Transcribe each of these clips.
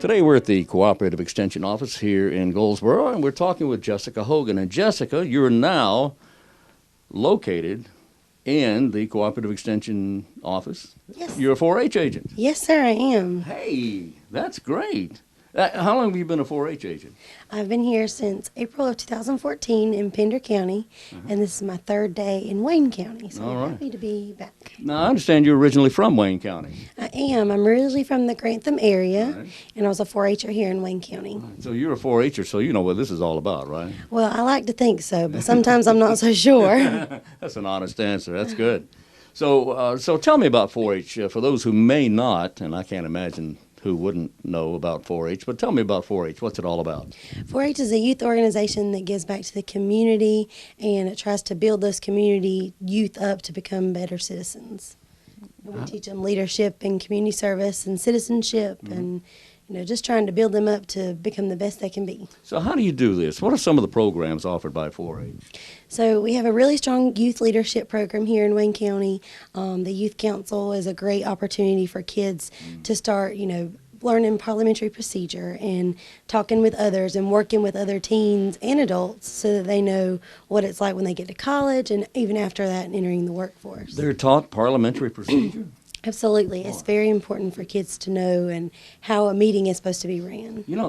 Today we're at the Cooperative Extension Office here in Goldsboro, and we're talking with Jessica Hogan. And Jessica, you're now located in the Cooperative Extension Office. Yes. You're a 4-H agent. Yes, sir, I am. Hey, that's great. How long have you been a 4-H agent? I've been here since April of 2014 in Pender County, and this is my third day in Wayne County, so All I'm right. happy to be back. Now, I understand you're originally from Wayne County. I am. I'm originally from the Grantham area, Right. and I was a 4-H'er here in Wayne County. So you're a 4-H'er, so you know what this is all about, right? Well, I like to think so, but sometimes I'm not so sure. That's an honest answer. That's good. So tell me about 4-H. For those who may not, and I can't imagine who wouldn't know about 4-H, but tell me about 4-H. What's it all about? 4-H is a youth organization that gives back to the community, and it tries to build those community youth up to become better citizens. And we teach them leadership and community service and citizenship, and just trying to build them up to become the best they can be. So how do you do this? What are some of the programs offered by 4-H? So we have a really strong youth leadership program here in Wayne County. The Youth Council is a great opportunity for kids to start, learning parliamentary procedure and talking with others and working with other teens and adults so that they know what it's like when they get to college and even after that entering the workforce. They're taught parliamentary procedure? Absolutely. It's very important for kids to know and how a meeting is supposed to be ran. You know,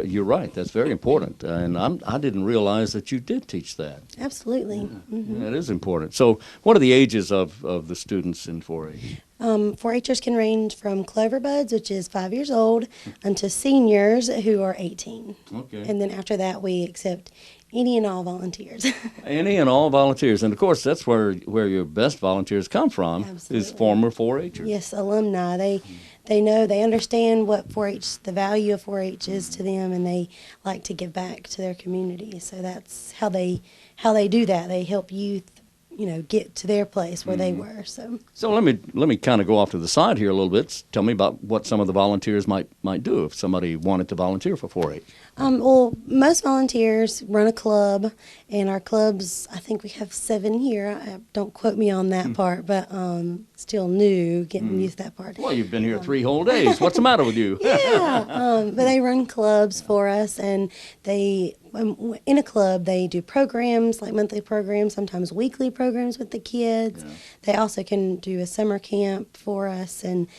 you're right. That's very important. And I didn't realize that you did teach that. Absolutely. That is important. So what are the ages of the students in 4-H? 4-Hers can range from Clover Buds, which is 5 years old, unto seniors who are 18. Okay. And then after that, we accept any and all volunteers. Any and all volunteers. And, of course, that's where your best volunteers come from. Absolutely. Is former 4-Hers. Yes, alumni. They know, they understand what 4-H, the value of 4-H is to them, and they like to give back to their community. So that's how they do that. They help youth, get to their place where they were. So let me kind of go off to the side here a little bit. Tell me about what some of the volunteers might do if somebody wanted to volunteer for 4-H. Well, most volunteers run a club, and our clubs, I think we have 7 here. Don't quote me on that part, but still new, getting used to that part. Well, you've been here 3 whole days. What's the matter with you? Yeah, but they run clubs for us, and in a club, they do programs, like monthly programs, sometimes weekly programs with the kids. Yeah. They also can do a summer camp for us, and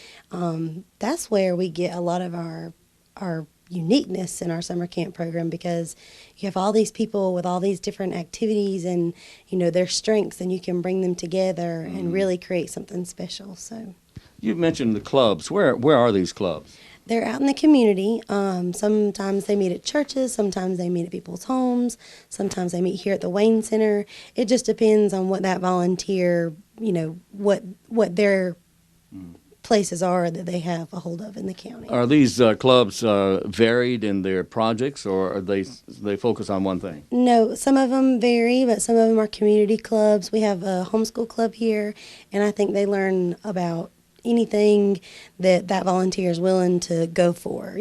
that's where we get a lot of our uniqueness in our summer camp program, because you have all these people with all these different activities and, their strengths, and you can bring them together and really create something special. So You mentioned the clubs. Where are these clubs? they're out in the community. Sometimes they meet at churches, sometimes they meet at people's homes, sometimes they meet here at the Wayne Center. It just depends on what that volunteer, what their places are that they have a hold of in the county. Are these clubs varied in their projects, or are they focus on one thing? No, some of them vary, but some of them are community clubs. We have a homeschool club here, and I think they learn about anything that volunteer is willing to go for,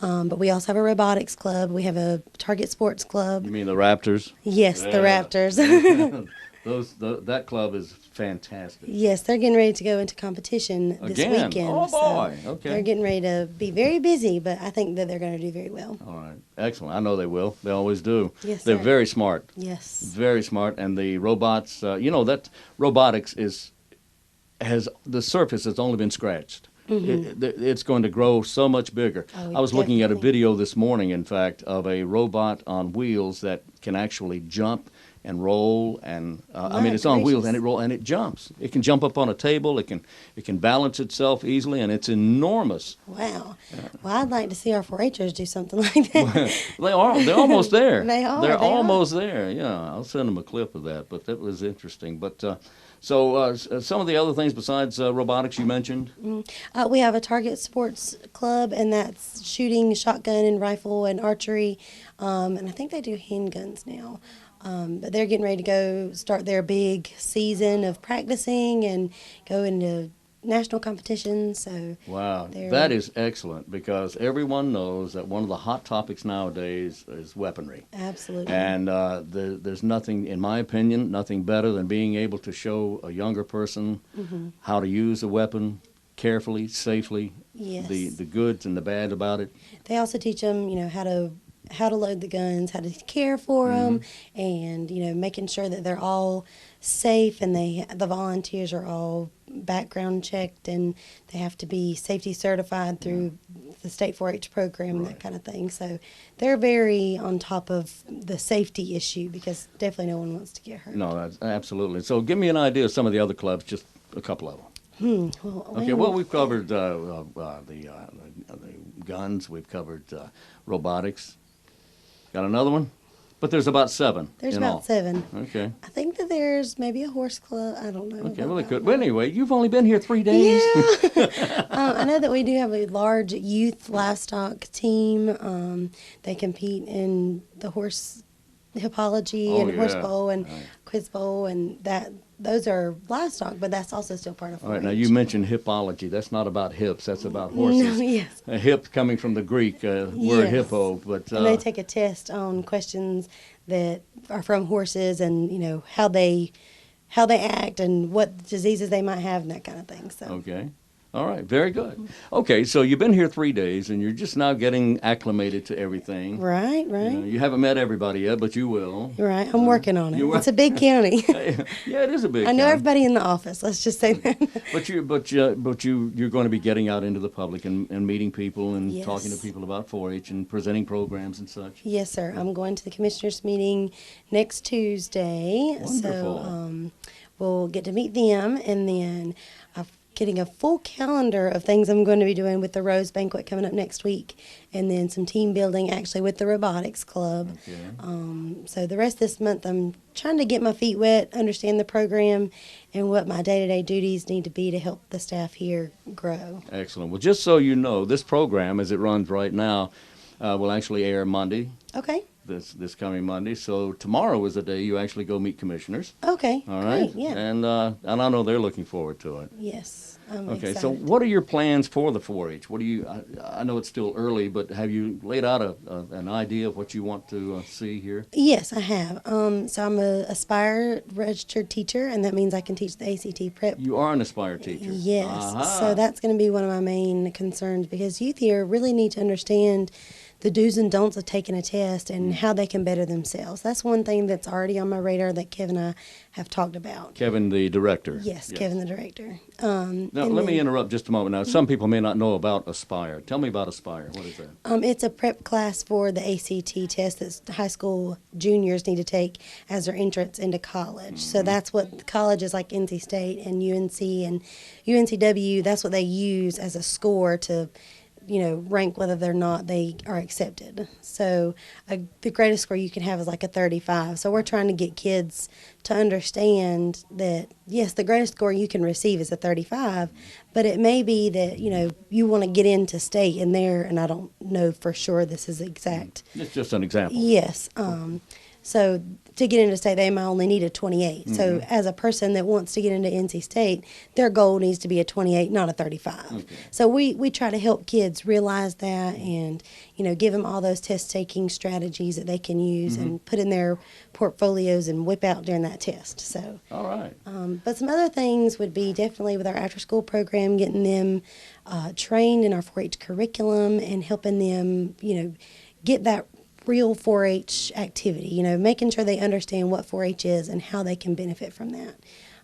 But we also have a robotics club. We have a Target Sports Club. You mean the Raptors? Yes, the Yeah. Raptors. That club is fantastic. Yes, they're getting ready to go into competition this Again? weekend. Oh, boy. So Okay. they're getting ready to be very busy, but I think that they're going to do very well. All right. Excellent. I know they will. They always do. Yes, They're sir. very smart. Yes. Very smart. And the robots, that robotics the surface has only been scratched. It's going to grow so much bigger. Oh, I was looking at a definitely. video this morning, in fact, of a robot on wheels that can actually jump and roll, and it's on wheels and it jumps. It can jump up on a table. It can balance itself easily, and it's enormous. Wow. Well, I'd like to see our 4-Hers do something like that. They're almost there. They are. They're almost there. Yeah, I'll send them a clip of that. But that was interesting. But some of the other things besides robotics you mentioned. We have a Target Sports Club, and that's shooting, shotgun, and rifle, and archery. And I think they do handguns now. But they're getting ready to go start their big season of practicing and go into national competitions. So Wow, that is excellent, because everyone knows that one of the hot topics nowadays is weaponry. Absolutely. And there's nothing, in my opinion, nothing better than being able to show a younger person how to use a weapon carefully, safely, Yes. the goods and the bad about it. They also teach them, how to load the guns, how to care for them, and making sure that they're all safe and the volunteers are all background checked and they have to be safety certified through the state 4-H program and that kind of thing. So they're very on top of the safety issue because definitely no one wants to get hurt. No, that's absolutely. So give me an idea of some of the other clubs, just a couple of them. Okay, well, we've covered the guns. We've covered robotics. Got another one? But there's about 7 There's in about all. 7. Okay. I think that there's maybe a horse club. I don't know. Okay, well, it could. But anyway, you've only been here 3 days. Yeah. I know that we do have a large youth livestock team. They compete in the horse hippology and horse bowl and quiz bowl and that. Those are livestock, but that's also still part of 4-H. All right, now you mentioned hippology. That's not about hips. That's about horses. No, yes. A hip coming from the Greek, word hippo. But and they take a test on questions that are from horses and how they act and what diseases they might have and that kind of thing. So. Okay. All right, very good. Okay, so you've been here 3 days, and you're just now getting acclimated to everything. Right. You haven't met everybody yet, but you will. Right, I'm working on it. It's a big county. Yeah, it is a big I know county. everybody in the office. Let's just say that. But you're going to be getting out into the public and meeting people and Yes. talking to people about 4-H and presenting programs and such. Yes, sir. I'm going to the commissioners' meeting next Tuesday. Wonderful. So we'll get to meet them, and then I'm getting a full calendar of things I'm going to be doing with the Rose Banquet coming up next week, and then some team building actually with the Robotics Club. Okay. So the rest of this month I'm trying to get my feet wet, understand the program, and what my day-to-day duties need to be to help the staff here grow. Excellent. Well, just so you know, this program, as it runs right now, will actually air Monday. Okay. This coming Monday. So tomorrow is the day you actually go meet commissioners. Okay. All right. Great, yeah. And I know they're looking forward to it. Yes. I'm Okay. excited. So what are your plans for the 4-H? What do you? I know it's still early, but have you laid out an idea of what you want to see here? Yes, I have. So I'm a Aspire registered teacher, and that means I can teach the ACT prep. You are an Aspire teacher. Yes. Aha. So that's going to be one of my main concerns because youth here really need to understand the do's and don'ts of taking a test and how they can better themselves. That's one thing that's already on my radar that Kevin and I have talked about. Kevin, the director. Yes, Kevin, the director. Now, let me interrupt just a moment. Now, some people may not know about Aspire. Tell me about Aspire. What is that? It's a prep class for the ACT test that high school juniors need to take as their entrance into college. So that's what colleges like NC State and UNC and UNCW, that's what they use as a score to rank whether or not they are accepted. So the greatest score you can have is like a 35. So we're trying to get kids to understand that, yes, the greatest score you can receive is a 35, but it may be that, you want to get into state in there, and I don't know for sure this is exact. It's just an example. Yes. So to get into state, they might only need a 28. So as a person that wants to get into NC State, their goal needs to be a 28, not a 35. Okay. So we try to help kids realize that and, give them all those test-taking strategies that they can use and put in their portfolios and whip out during that test. So, All right. but some other things would be definitely with our after-school program, getting them trained in our 4-H curriculum and helping them, get that real 4-H activity, making sure they understand what 4-H is and how they can benefit from that.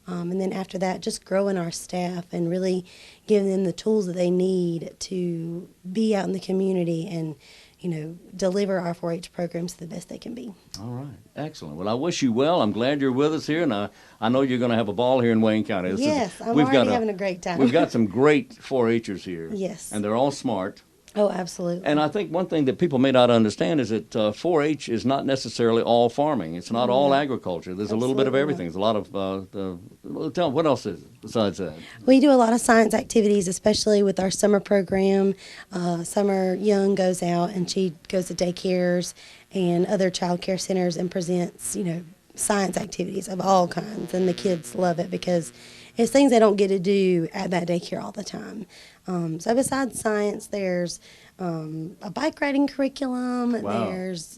And then after that, just growing our staff and really giving them the tools that they need to be out in the community and, deliver our 4-H programs to the best they can be. All right. Excellent. Well, I wish you well. I'm glad you're with us here, and I know you're going to have a ball here in Wayne County. I'm already having a great time. We've got some great 4-Hers here. Yes. And they're all smart. Oh, absolutely. And I think one thing that people may not understand is that 4-H is not necessarily all farming. It's not all agriculture. There's a little bit of everything. There's a lot of, tell me, what else is it besides that? We do a lot of science activities, especially with our summer program. Summer Young goes out and she goes to daycares and other child care centers and presents, science activities of all kinds. And the kids love it because it's things they don't get to do at that daycare all the time. So besides science, there's a bike riding curriculum. Wow. There's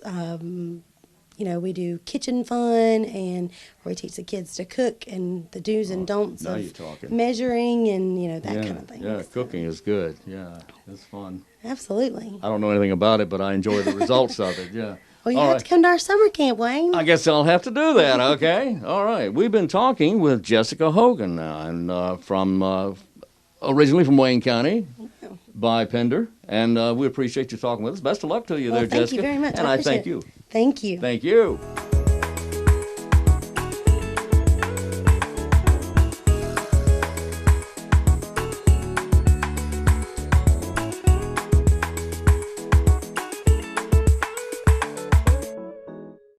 we do kitchen fun, and where we teach the kids to cook and the do's and don'ts now of you're talking. measuring and, that Yeah, kind of thing. yeah, So, cooking is good. Yeah, it's fun. absolutely. I don't know anything about it, but I enjoy the results of it. Yeah. Well, you All have right. to come to our summer camp, Wayne. I guess I'll have to do that. Okay. All right. We've been talking with Jessica Hogan, and from originally from Wayne County, by Pender, and we appreciate you talking with us. Best of luck to you Well, there, thank Jessica. you very much. And I I appreciate thank it. you. Thank you. Thank you.